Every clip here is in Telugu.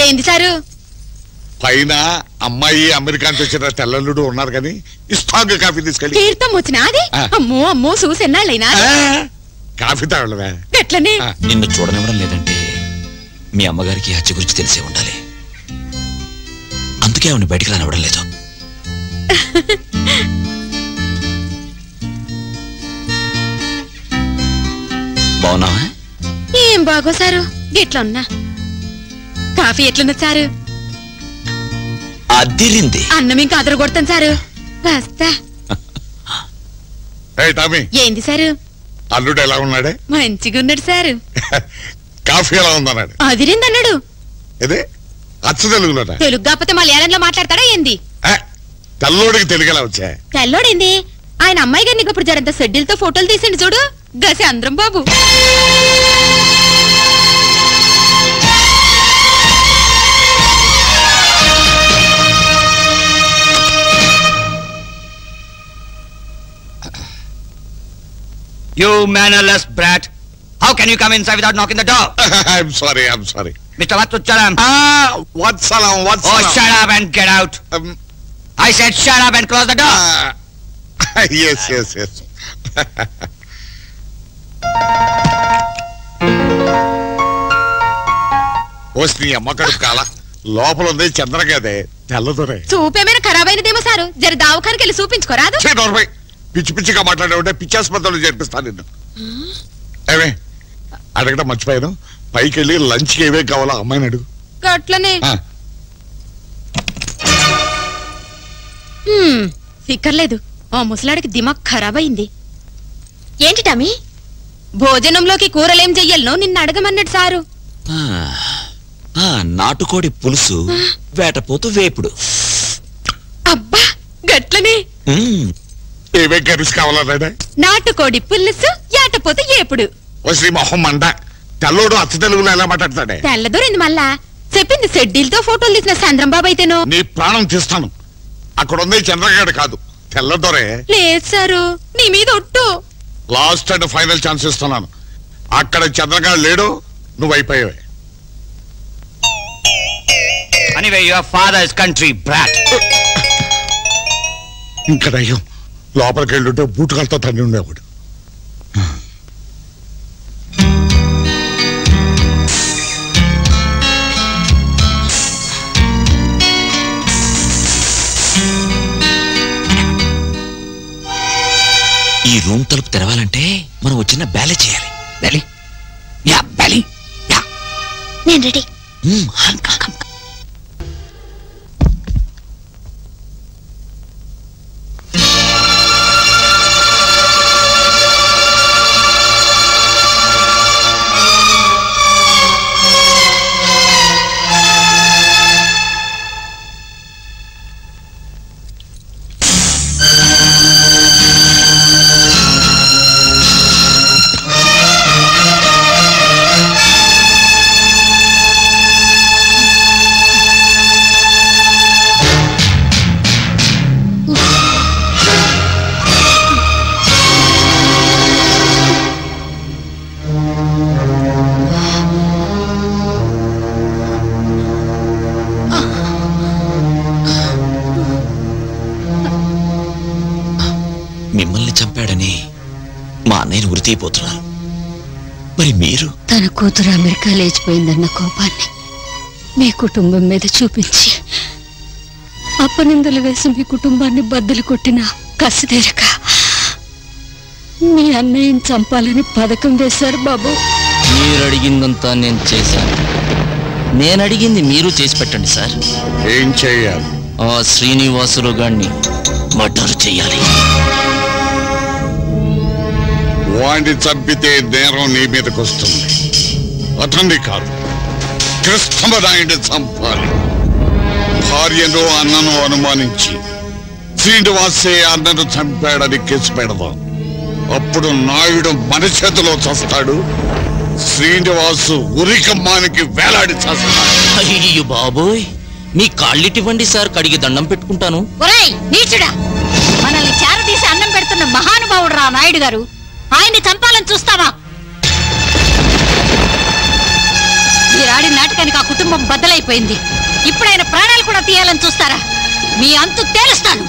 ఏంది సారు? పైన అమ్మాయి అమెరికా నుంచి వచ్చిన తెల్లలుడు ఉన్నారు కానీ ఇస్తాంగ కాఫీ తీసుకెళ్ళి. తీర్థం వచ్చినా అది? అమ్మో అమ్మో చూసెన్నాళ్ళైనా కాఫీ తాగలవే. ఎట్లనే నిన్ను చూడనివ్వడం లేదంటే మీ అమ్మగారికి హత్య గురించి తెలిసే ఉండాలి. అందుకే ఆవిడ బయటికి రానివ్వడం లేదు. బాగున్నావా? ఏం బాగో సారు, గిట్లా ఉన్నా. కాఫీ ఎట్లున్నా సారు? అదిరింది. అన్నం ఇంకా అదరు కొడతాను సారు. వస్తా. ఏంది సారు? అల్లుడు ఎలా ఉన్నాడే? మంచిగా ఉన్నాడు సారు. కాఫీ ఎలా ఉందన్నాడు? అదిరింది అన్నాడు. అచ్చ తెలుగులో? తెలుగు కాకపోతే మలయాళంలో మాట్లాడతాడా ఏంది? తెల్లోడికి తెలుగులా వచ్చా? తెల్లోడేంది? ఆయన అమ్మాయి గారిని ఇప్పుడు జరంత షెడ్యూల్తో ఫోటోలు తీసిండు చూడు, గసి అందరం బాబు. You mannerless brat! How can you come inside without knocking the door? I'm sorry. Mr. Vattuchalam. Vatsalam. Oh, shut up and get out. I said shut up and close the door. Yes. వస్తుంది అమ్మ కడుపు కాల లోపల ఉంది చంద్రగదే తెల్లదొరే. చూపేమైనా ఖరాబ్ అయినదేమో సారు, జర దావఖానికి వెళ్ళి చూపించుకోరాదు? పిచ్చి పిచ్చిగా మాట్లాడే పిచ్చాసుపత్రులు చేర్పిస్తాను నిన్ను. ఏమే అడగడం మర్చిపోయాను, పైకి వెళ్ళి లంచ్ కి ఏవే కావాలో అమ్మాయిని అడుగు. అట్లనే ఫిక్కర్లేదు, ఆ ముసలాడికి దిమాగ్ ఖరాబ్ అయింది. ఏంటి టమీ? భోజనంలోకి కూరలేం చెయ్యాలనో నిన్ను అడగమన్నాడు సారు. నాటుకోడి పులుసు, వేటపోతు వేపుడు. అబ్బా గట్లనే. ఏవే కర్రీస్ కావాలన్నాడా? నాటుకోడి పులుసు, ఏటపోతు ఏపుడు. మొహం మండ, తెల్లోడు అచ్చ తెలుగులో ఎలా మాట్లాడతాడే? తెల్లదొరింది మళ్ళా. చెప్పింది షెడ్యూల్తో ఫోటోలు తీసిన చంద్రంబాబు అయితేనో. నీ ప్రాణం తీస్తాను. అక్కడ ఉంది చంద్రగాడు కాదు, తెల్లదొరే. లేదు సారు, నీ మీద ఒట్టు. లాస్ట్ అండ్ ఫైనల్ ఛాన్స్ ఇస్తున్నాను. అక్కడ చంద్రగాడు లేడు, నువ్వు అయిపోయావే. Anyway, your father's country brat. ఇంకా అయ్యో, లోపలికి వెళ్ళుంటే బూటుకాలతో తండ్రి ఉండేవాడు. ఈ రూమ్ తలుపు తెరవాలంటే మనం వచ్చిన బ్యాలే చేయాలి. Belly? Yeah, belly. Yeah. నేను రెడీ. మిమ్మల్ని చంపాడని మా అన్నయ్యని ఉరితీపోతున్నారు. మరి మీరు? తన కూతురు అమెరికా లేచిపోయిందన్న కోపాన్ని మీ కుటుంబం మీద చూపించి అప్పనిందలు వేసి మీ కుటుంబాన్ని బద్దలు కొట్టిన కసిదేరక మీ అన్నయ్యని చంపాలని పథకం వేశారు బాబు. మీరు అడిగిందంతా నేను చేశాను. నేను అడిగింది మీరు చేసి పెట్టండి సార్. ఏం చేయాలి? ఆ శ్రీనివాసులు గారిని మర్డర్ చేయాలి. వాడిని చంపితే నేరం నీ మీదకి వస్తుంది. అతన్ని కాదు, కృష్ణమనాయుడిని చంపాలి. భార్యను అన్నను అనుమానించి శ్రీనివాసే అన్నను చంపాడని కేసు పెడదాం. అప్పుడు నాయుడు మన చేతిలో చస్తాడు, శ్రీనివాసు ఉరికమ్మానికి వేలాడి చస్తాడు. అయ్యో బాబోయ్, మీ కాళ్ళిటివ్వండి సార్, కడిగి దండం పెట్టుకుంటాను. ఒరేయ్ నీచుడా, మనల్ని చారదీసి అన్నం పెడుతున్న మహానుభావుడు రా నాయుడు గారు. ఆయన్ని చంపాలని చూస్తావా? మీరాడి నాటకానికి ఆ కుటుంబం బద్దలైపోయింది. ఇప్పుడు ఆయన ప్రాణాలు కూడా తీయాలని చూస్తారా? మీ అంతు తేలుస్తాను.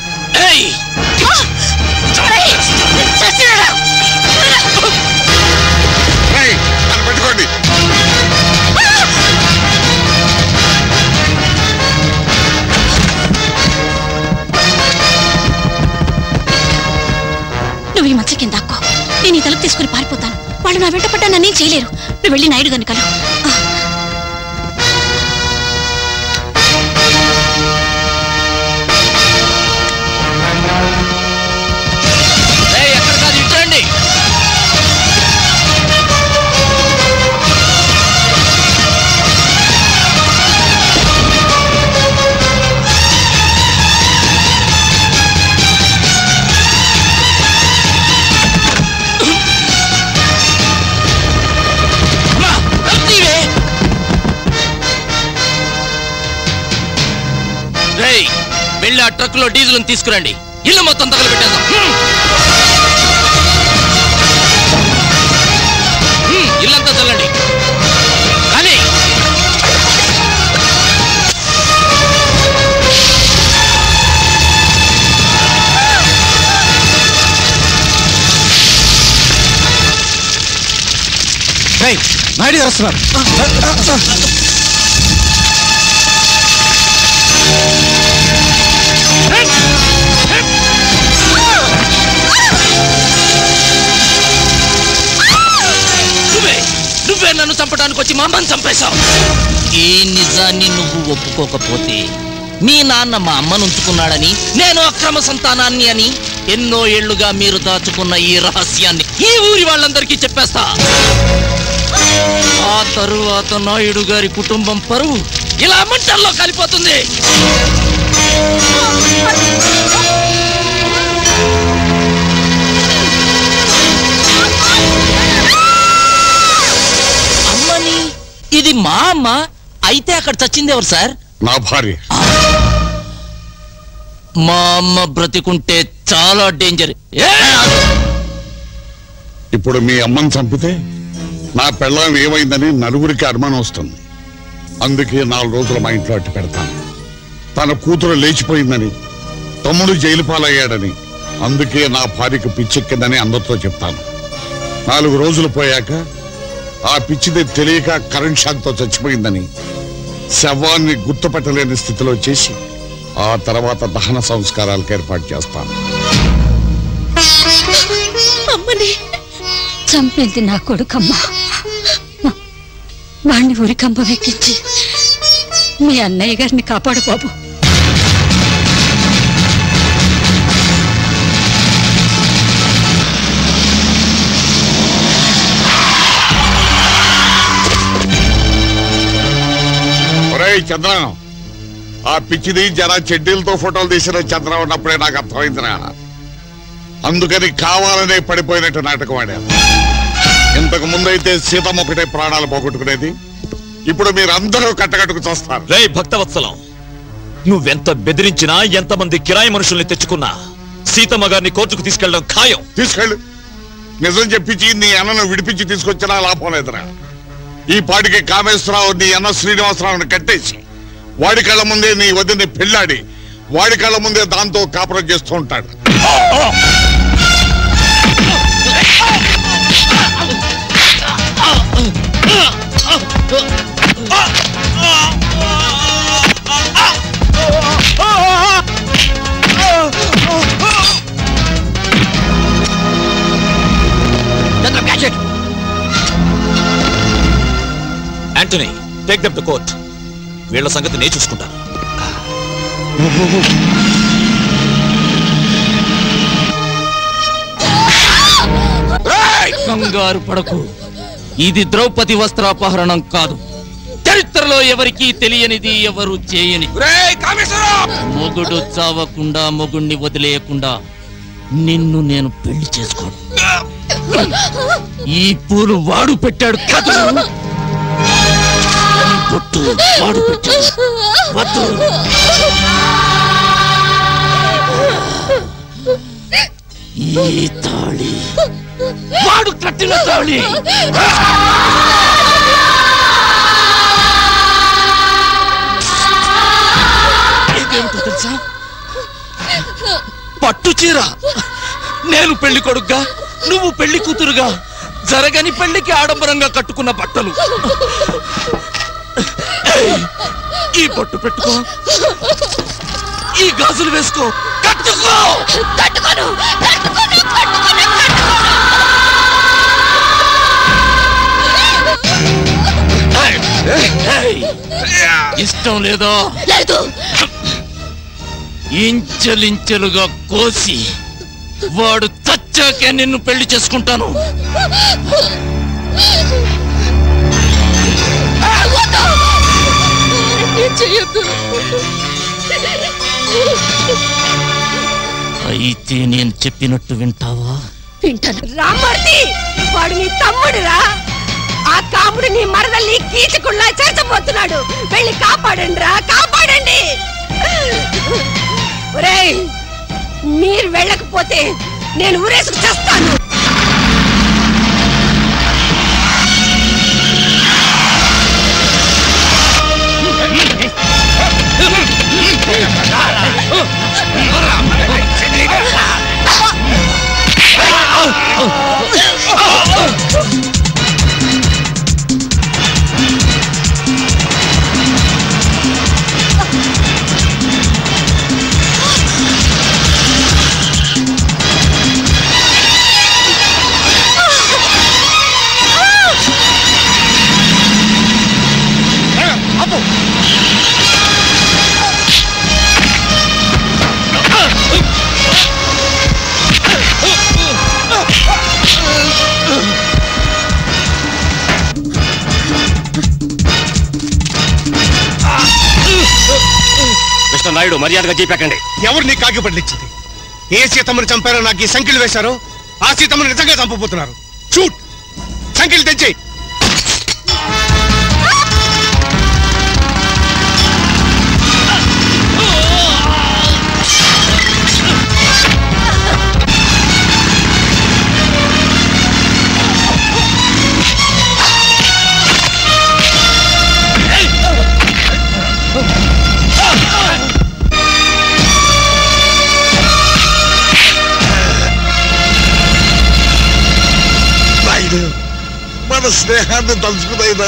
పెట్టుకోండి. నువ్వు ఈ మచ్చ కింద అక్కో. నేను ఈ తలుపు తీసుకుని పారిపోతాను. వాళ్ళు నా వెంట పడ్డా నన్నేం చేయలేరు. నువ్వు వెళ్ళి నాయుడు గారిని కలు. వెళ్ళి ఆ ట్రక్ లో డీజిల్ తీసుకురండి. ఇల్లు మొత్తం తగలబెట్టేద్దాం. ఇల్లంతా చల్లండి. కానీ నాయుడు గారు వస్తున్నారు. నువ్వే నన్ను చంపడానికి వచ్చి మా అమ్మని చంపేశావు. ఈ నిజాన్ని నువ్వు ఒప్పుకోకపోతే మీ నాన్న మా అమ్మను ఉంచుకున్నాడని, నేను అక్రమ సంతానాన్ని అని ఎన్నో ఏళ్లుగా మీరు దాచుకున్న ఈ రహస్యాన్ని ఈ ఊరి వాళ్ళందరికీ చెప్పేస్తా. ఆ తరువాత నాయుడు గారి కుటుంబం పరువు ఇలా మంటల్లో కలిపోతుంది. అమ్మని, ఇది మా అమ్మ అయితే అక్కడ చచ్చింది ఎవరు సార్? నా భార్య. మా అమ్మ బ్రతికుంటే చాలా డేంజర్. ఇప్పుడు మీ అమ్మని చంపితే నా పెళ్ళం ఏమైందని నలుగురికి అనుమానం వస్తుంది. అందుకే 4 రోజులు మా ఇంట్లో అట్టు పెడతాను. తన కూతురు లేచిపోయిందని, తమ్ముడు జైలు పాలయ్యాడని, అందుకే నా భార్యకు పిచ్చెక్కిందని అందరితో చెప్తాను. 4 రోజులు పోయాక ఆ పిచ్చిది తెలియక కరెంట్ షాక్ తో చచ్చిపోయిందని శవాన్ని గుర్తుపట్టలేని స్థితిలో చేసి ఆ తర్వాత దహన సంస్కారాలకు ఏర్పాటు చేస్తాను. చంపింది నా కొడుకమ్మా. వాణ్ణి ఉరికంబం ఎక్కించి మీ అన్నయ్య గారిని కాపాడు బాబు. చంద్రం, ఆ పిచ్చిది జర చెడ్డీలతో ఫోటోలు తీసిన చంద్రం ఉన్నప్పుడే నాకు అర్థమైందిరా. అందుకని కావాలనే పడిపోయినట్టు నాటకం ఆడాను. ఇంతకు ముందైతే సీతమ్మ ఒకటే ప్రాణాలు పోగొట్టుకునేది. ఇప్పుడు మీరందరూ కట్టకట్టుకు చూస్తారు. రే భక్తవత్సలం, నువ్వెంత బెదిరించినా, ఎంతమంది కిరాయి మనుషుల్ని తెచ్చుకున్నా సీతమ్మ గారిని కోర్టుకు తీసుకెళ్ళడం ఖాయం. తీసుకెళ్ళు. నిజం చెప్పించి నీ అన్నను విడిపించి తీసుకొచ్చినా లాభం లేదురా. ఈ పాటికి కామేశ్వరరావు నీ అన్న శ్రీనివాసరావుని కట్టేసి వాడి కళ్ళ ముందే నీ వదిని పెళ్ళాడి వాడి కళ్ళ ముందే దాంతో కాపురం చేస్తూ ఉంటాడు. Antony, take them to court. వీళ్ళ సంగతి నేను చూసుకుంటాను. కంగారు పడకు. ఇది ద్రౌపది వస్త్రాపహరణం కాదు. చరిత్రలో ఎవరికీ తెలియనిది, ఎవరు చేయని. మొగుడు చావకుండా, మొగుణ్ణి వదిలేయకుండా నిన్ను నేను పెళ్లి చేసుకోను. ఈ పూలు వాడు పెట్టాడు కదా, పొట్టు వాడు పెట్టాడు. వద్దు. ఈ తాళి వాడు కట్టిన తాళి. పట్టు చీర. నేను పెళ్లి కొడుకుగా, నువ్వు పెళ్లి కూతురుగా, జరగని పెళ్లికి ఆడంబరంగా కట్టుకున్న బట్టలు. ఈ పట్టు పెట్టుకో, ఈ గాజులు వేసుకో, కట్టుకో. ఇష్టం లేదో? లేదు. ఇంచెలించెలుగా కోసి వాడు చచ్చాకే నిన్ను పెళ్లి చేసుకుంటాను. అయితే నేను చెప్పినట్టు వింటావా? వింటాను. రామ్మూర్తి, వాడు నీ తమ్ముడురా. ఆ కాముడు నీ మరదల్ని కీచకుళ్ళ చేర్చబోతున్నాడు. వెళ్ళి కాపాడండి రా, కాపాడండి. ఒరేయ్, మీరు వెళ్ళకపోతే నేను ఊరేసుకు చేస్తాను. నాయుడు, మర్యాదగా చెప్పకండి. ఎవరు నీ కాకి పట్లించింది? ఏ సీతమ్మని చంపారో నాకు ఈ సంఖ్యలు వేశారో ఆ సీతమ్మని నిజంగా చంపబోతున్నారు. షూట్, సంఖ్యలు తెచ్చి. మన స్నేహాన్ని తలుచుకుదైనా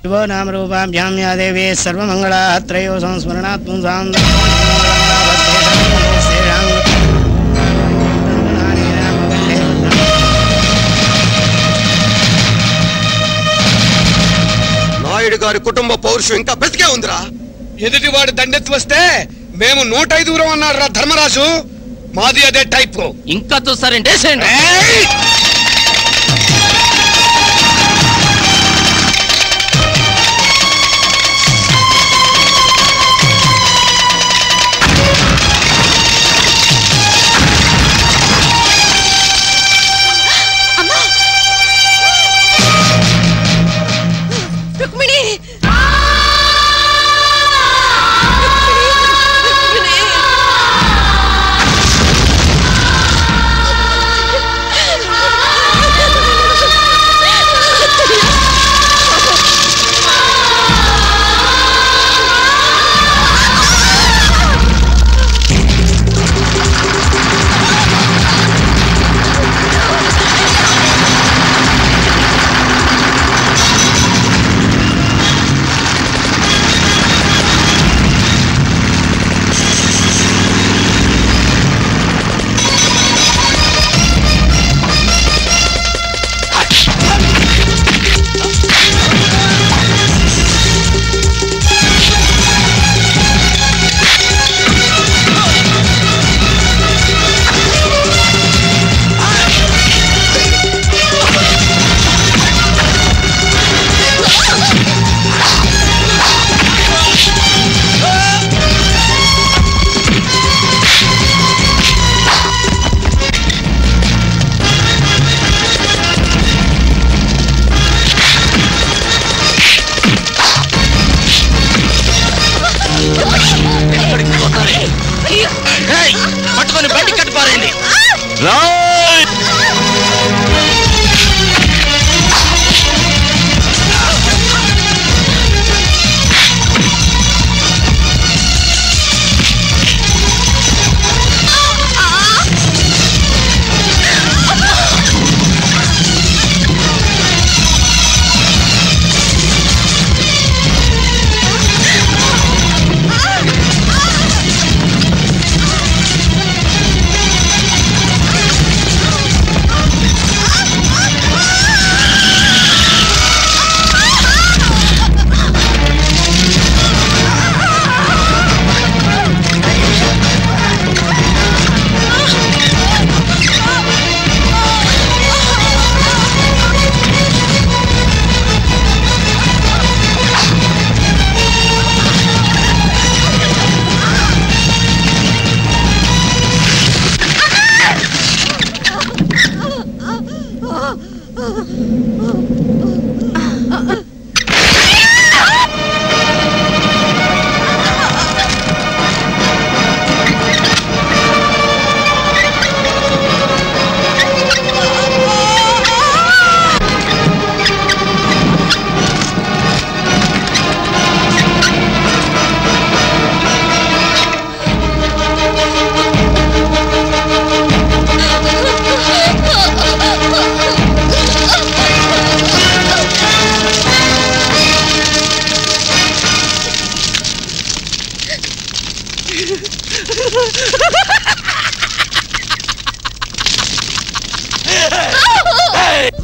శివో నామ రూపాభ్యాం యా దేవీ సర్వమంగళాత్రయో సంస్మరణాత్మం నాయుడు గారి కుటుంబ పౌరుషం ఇంకా బ్రతికే ఉందిరా. ఎదుటివాడు దండెత్తి వస్తే మేము 105 దూరం అన్నాడు రా ధర్మరాజు. మాది అదే టైప్. ఇంకా చూస్తారంటే రుక్మిణి,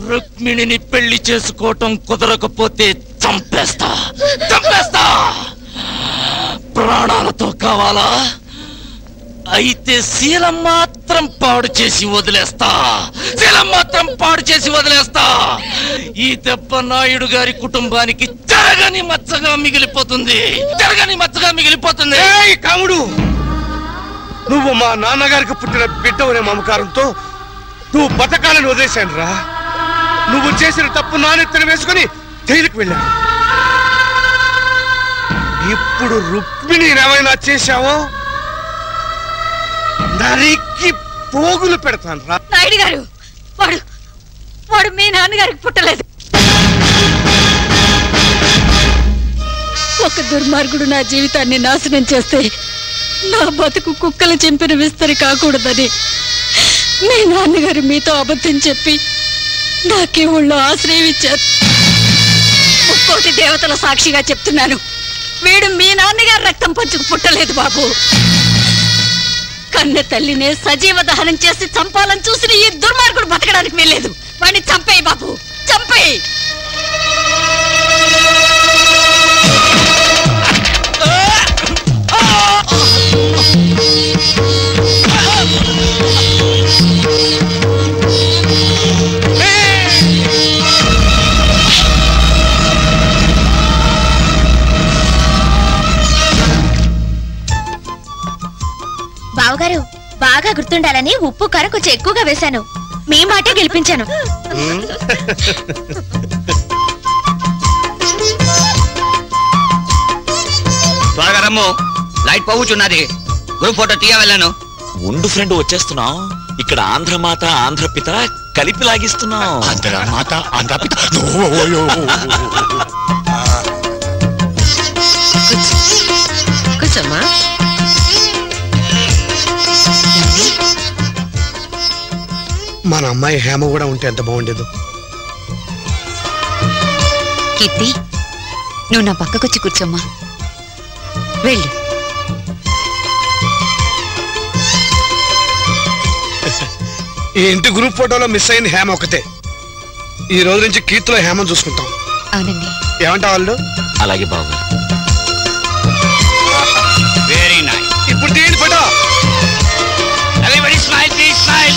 రుక్మిణిని పెళ్లి చేసుకోవటం కుదరకపోతే చంపేస్తా చంపేస్తా. ప్రాణాలతో కావాలా? అయితే శీలం మాత్రం పాడు చేసి వదిలేస్తా. శీలం మాత్రం పాడు చేసి వదిలేస్తా. ఈ దెబ్బ నాయుడు గారి కుటుంబానికి జరగని మచ్చగా మిగిలిపోతుంది. జరగని మచ్చగా మిగిలిపోతుంది. కాముడు, నువ్వు మా నాన్నగారికి పుట్టిన బిడ్డవనే మమకారంతో నువ్వు బతకాలని వదిలేశాను రా. నువ్వు చేసిన తప్పు నానెత్తన వేసుకుని జైలుకు వెళ్ళాను. ఇప్పుడు రుక్మిణి ఏమైనా చేశావో నరికి పోగులు పెడతాను రా. నాయుడు గారు, వాడు వాడు మీ నాన్నగారికి పుట్టలేదు. ఒక దుర్మార్గుడు నా జీవితాన్ని నాశనం చేస్తే నా బతుకు కుక్కలు చింపిన విస్తరి కాకూడదని మీ నాన్నగారు మీతో అబద్ధం చెప్పి నాకే ఊళ్ళో ఆశ్రయం ఇచ్చారు. 30 దేవతల సాక్షిగా చెప్తున్నాను, వీడు మీ నాన్నగారు రక్తం పంచుకు పుట్టలేదు బాబు. కన్న తల్లినే సజీవ దహనం చేసి చంపాలని చూసిన ఈ దుర్మార్గుడు బతకడానికి వెళ్ళలేదు. వాడిని చంపేయి బాబు, చంపేయి. బావగారు, బాగా గుర్తుండాలని ఉప్పు కారం కొంచెం ఎక్కువగా వేశాను. మీ మాటే గెలిపించాను. త్వరగా రమ్ము, లైట్ పోవుచున్నది. గ్రూప్ ఫోటో తీయ వెళ్ళాను. ఉండు ఫ్రెండ్, వచ్చేస్తున్నాం. ఇక్కడ ఆంధ్రమాత ఆంధ్రపిత కలిపి లాగిస్తున్నాం. ఆంధ్రమాత ఆంధ్రపిత. కూర్చోమ్మా. మన అమ్మాయి హేమ కూడా ఉంటే ఎంత బాగుండేదు. కీర్తి, నువ్వు నా పక్కకొచ్చి కూర్చోమ్మా. వెళ్ళు. ఈ ఇంటి గ్రూప్ ఫోటోలో మిస్ అయిన హేమ ఒకతే. ఈ రోజు నుంచి కీర్తిలో హేమను చూసుకుంటాం. అవునండి. ఏమంటా వాళ్ళు? అలాగే బాబు. Very nice. ఇప్పుడు తీయండి photo. Everybody smile please, smile.